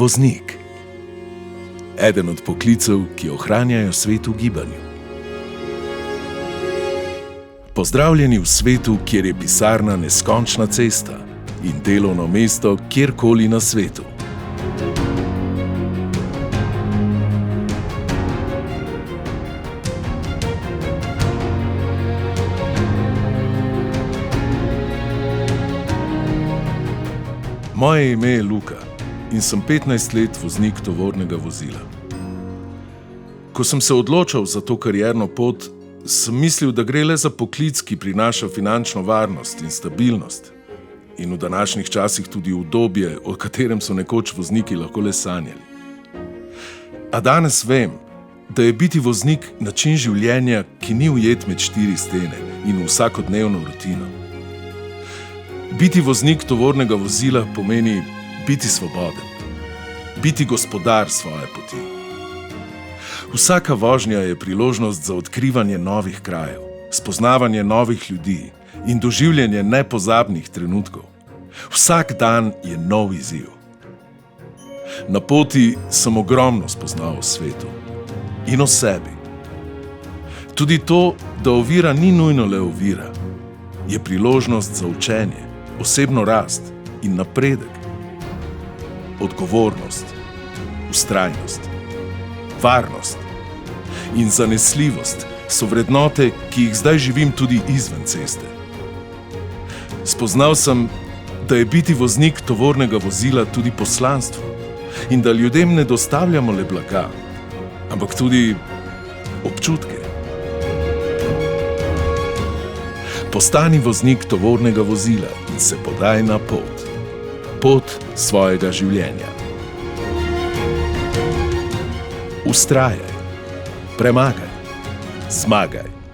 Voznik. Eden od poklicev, ki ohranjajo svet v gibanju. Pozdravljeni v svetu, kjer je pisarna neskončna cesta in delovno mesto kjerkoli na svetu. Moje ime je Luka in sem 15 let voznik tovornega vozila. Ko sem se odločal za to karierno pot, sem mislil, da gre le za poklic, ki prinaša finančno varnost in stabilnost in v današnjih časih tudi udobje, o katerem so nekoč vozniki lahko le sanjali. A danes vem, da je biti voznik način življenja, ki ni ujet med 4 stene in v vsakodnevno rutino. Biti voznik tovornega vozila pomeni biti svoboden, biti gospodar svoje poti. Vsaka vožnja je priložnost za odkrivanje novih krajev, spoznavanje novih ljudi in doživljanje nepozabnih trenutkov. Vsak dan je nov izziv. Na poti sem ogromno spoznal o svetu in o sebi. Tudi to, da ovira ni nujno le ovira, je priložnost za učenje, osebno rast in napredek. Odgovornost, vztrajnost, varnost in zanesljivost so vrednote, ki jih zdaj živim tudi izven ceste. Spoznal sem, da je biti voznik tovornega vozila tudi poslanstvo in da ljudem ne dostavljamo le blaga, ampak tudi občutke. Postani voznik tovornega vozila in se podaj na pot svojega življenja. Vztrajaj, premagaj, zmagaj.